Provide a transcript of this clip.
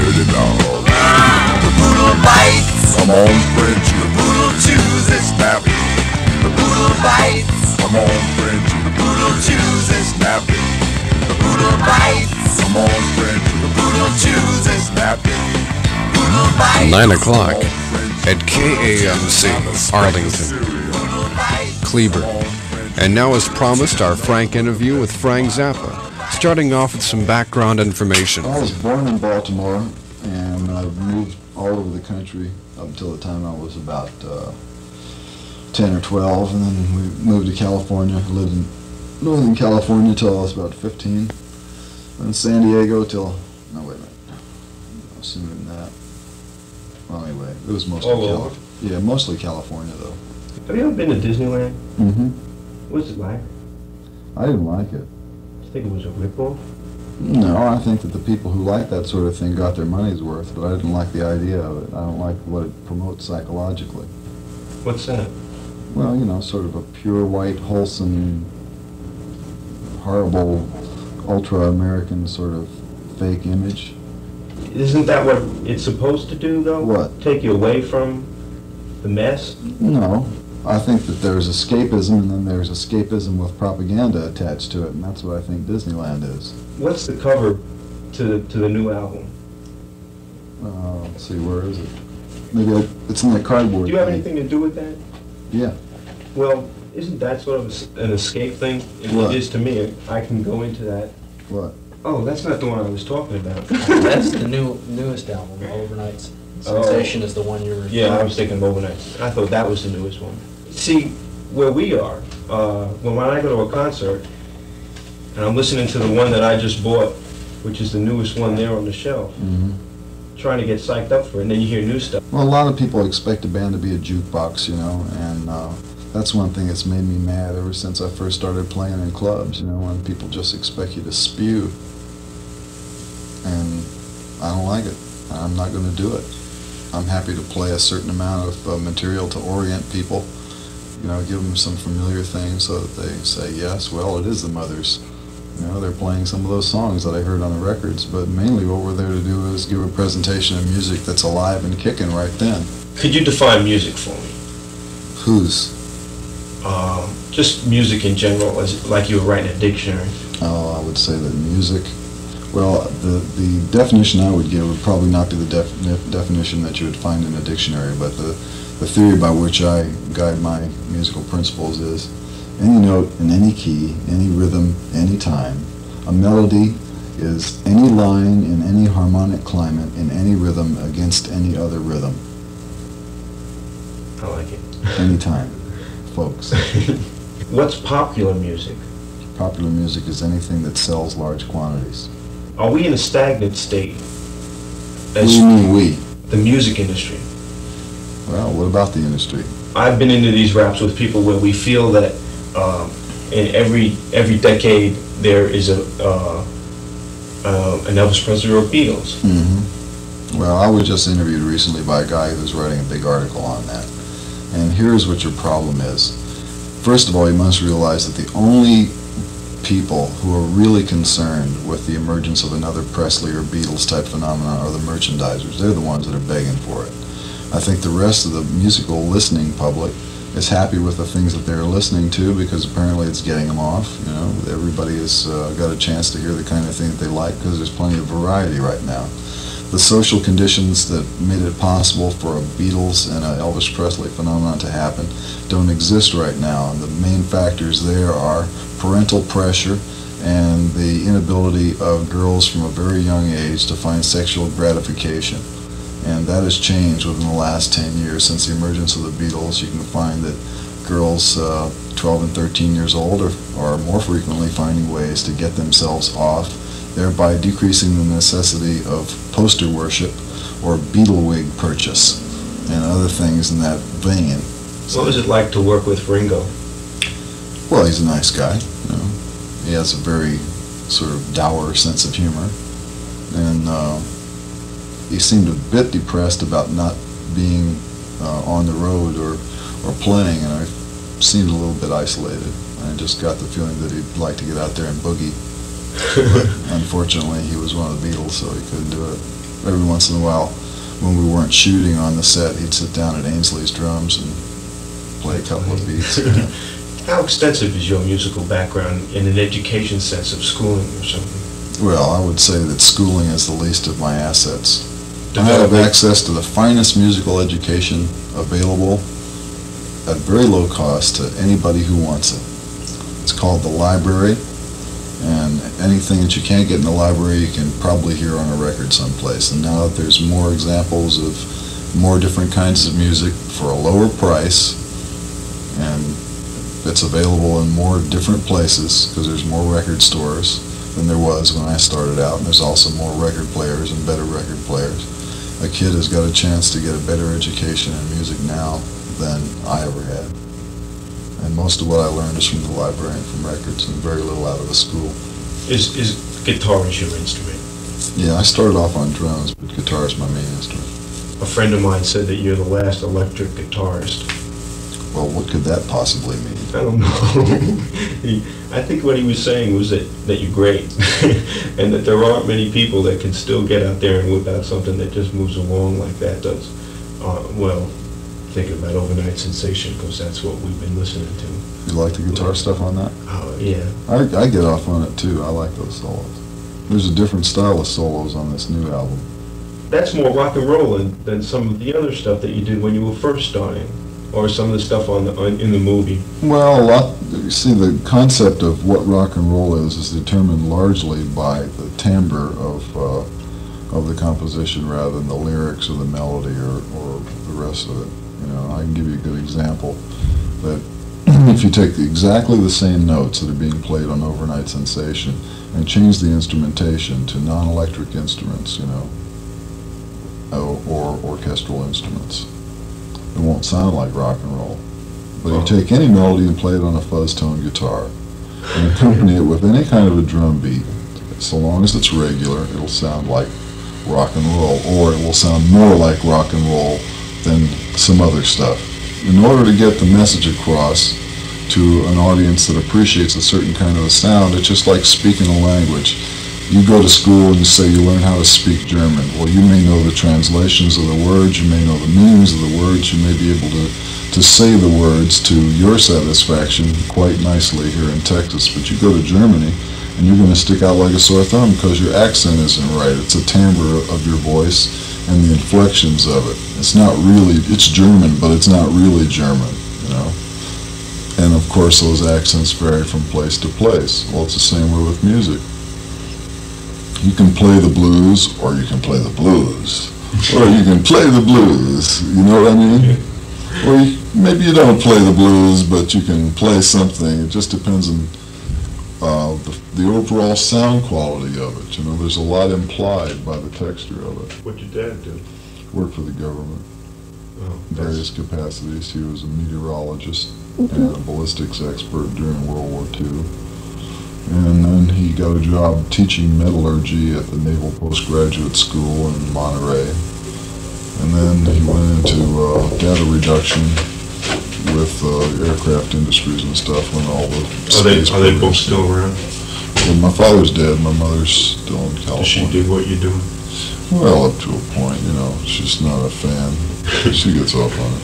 Get it now. The poodle bites. Come on, Frenchie. The poodle chews it. Snap it. The poodle bites. Come on, Frenchie. The poodle chews it. Snap it. The poodle bites. Come on, Frenchie. The poodle chews it. Snap it. Poodle bites. 9 o'clock at KAMC, Arlington, Poodle bites. Cleburne. And now, as promised, our frank interview with Frank Zappa, starting off with some background information. I was born in Baltimore, and I've moved all over the country up until the time I was about 10 or 12, and then we moved to California. I lived in Northern California until I was about 15. Then San Diego till, no wait a minute, sooner than that. Well anyway, it was mostly Yeah, mostly California though. Have you ever been to Disneyland? Mm-hmm. What's it like? I didn't like it. You think it was a ripoff? No, I think that the people who like that sort of thing got their money's worth, but I didn't like the idea of it. I don't like what it promotes psychologically. What's that? Well, you know, sort of a pure white, wholesome, horrible, ultra-American sort of fake image. Isn't that what it's supposed to do, though? What? Take you away from the mess? No. I think that there's escapism, and then there's escapism with propaganda attached to it, and that's what I think Disneyland is. What's the cover to the new album? Let's see, where is it? Maybe it's in that cardboard Do you have thing. anything to do with that? Yeah. Well, isn't that sort of an escape thing? What? It is to me. I can go into that. What? Oh, that's not the one I was talking about. That's the newest album, Overnight Sensation is the one you're referring to. Yeah, I was thinking of Overnight. I thought that was the newest one. See, where we are, when I go to a concert, and I'm listening to the one that I just bought, which is the newest one there on the shelf, Mm-hmm. trying to get psyched up for it, and then you hear new stuff. Well, a lot of people expect a band to be a jukebox, you know, and that's one thing that's made me mad ever since I first started playing in clubs, you know, when people just expect you to spew. And I don't like it. I'm not going to do it. I'm happy to play a certain amount of material to orient people, you know, give them some familiar things so that they say, yes, well, it is the Mothers. You know, they're playing some of those songs that I heard on the records, but mainly what we're there to do is give a presentation of music that's alive and kicking right then. Could you define music for me? Whose? Just music in general, as like you were writing a dictionary. Oh, I would say that music, well, the definition I would give would probably not be the definition that you would find in a dictionary, but the theory by which I guide my musical principles is any note in any key, any rhythm, any time. A melody is any line in any harmonic climate in any rhythm against any other rhythm. I like it. Anytime, folks. What's popular music? Popular music is anything that sells large quantities. Are we in a stagnant state? What do you mean we? The music industry. Well, what about the industry? I've been into these raps with people where we feel that in every decade there is an Elvis Presley or Beatles. Mm-hmm. Well, I was just interviewed recently by a guy who's writing a big article on that. And here's what your problem is. First of all, you must realize that the only people who are really concerned with the emergence of another Presley or Beatles type phenomenon are the merchandisers. They're the ones that are begging for it. I think the rest of the musical listening public is happy with the things that they're listening to because apparently it's getting them off. You know, everybody has got a chance to hear the kind of thing that they like because there's plenty of variety right now. The social conditions that made it possible for a Beatles and an Elvis Presley phenomenon to happen don't exist right now, and the main factors there are parental pressure and the inability of girls from a very young age to find sexual gratification. And that has changed within the last 10 years. Since the emergence of the Beatles, you can find that girls 12 and 13 years old are more frequently finding ways to get themselves off, thereby decreasing the necessity of poster worship or Beatle wig purchase and other things in that vein. What was it like to work with Ringo? Well, he's a nice guy. You know. He has a very sort of dour sense of humor, and he seemed a bit depressed about not being on the road or playing, and I seemed a little bit isolated. I just got the feeling that he'd like to get out there and boogie. But unfortunately, he was one of the Beatles, so he couldn't do it. every once in a while, when we weren't shooting on the set, he'd sit down at Ainsley's drums and play a couple of beats. How extensive is your musical background in an education sense of schooling or something? Well, I would say that schooling is the least of my assets. I have access to the finest musical education available at very low cost to anybody who wants it. It's called the library, and anything that you can't get in the library you can probably hear on a record someplace. And now that there's more examples of more different kinds of music for a lower price, and it's available in more different places because there's more record stores than there was when I started out, and there's also more record players and better record players. A kid has got a chance to get a better education in music now than I ever had. And most of what I learned is from the library and from records, and very little out of the school. Is guitar is your instrument? Yeah, I started off on drums, but guitar is my main instrument. A friend of mine said that you're the last electric guitarist. Well, what could that possibly mean? I don't know. I think what he was saying was that you're great, and that there aren't many people that can still get out there and whip out something that just moves along like that does. Well, thinking about Overnight Sensation, because that's what we've been listening to. You like the guitar stuff on that? Oh, yeah. I get off on it too. I like those solos. There's a different style of solos on this new album. That's more rock and roll than some of the other stuff that you did when you were first starting, or some of the stuff in the movie. Well, you see, the concept of what rock and roll is determined largely by the timbre of the composition rather than the lyrics or the melody or the rest of it. You know, I can give you a good example that if you take exactly the same notes that are being played on Overnight Sensation and change the instrumentation to non-electric instruments, you know, or orchestral instruments, it won't sound like rock and roll. But you take any melody and play it on a fuzz tone guitar and accompany it with any kind of a drum beat, so long as it's regular, it'll sound like rock and roll, or it will sound more like rock and roll than some other stuff. In order to get the message across to an audience that appreciates a certain kind of a sound, it's just like speaking a language. You go to school and you say you learn how to speak German. Well, you may know the translations of the words, you may know the meanings of the words, you may be able to say the words to your satisfaction quite nicely here in Texas, but you go to Germany and you're going to stick out like a sore thumb because your accent isn't right. It's a timbre of your voice and the inflections of it. It's not really, it's German, but it's not really German, you know. And of course those accents vary from place to place. Well, it's the same way with music. You can play the blues, or you can play the blues, or you can play the blues, you know what I mean? Or maybe you don't play the blues, but you can play something. It just depends on the overall sound quality of it. You know, there's a lot implied by the texture of it. What'd your dad do? Worked for the government, Oh, various capacities. He was a meteorologist and a ballistics expert during World War II. And then he got a job teaching metallurgy at the Naval Postgraduate School in Monterey. And then he went into data reduction with aircraft industries and stuff when all the Are they both still around? Well, my father's dead, my mother's still in California. Does she do what you do? Well, up to a point, you know. She's not a fan. She gets off on it.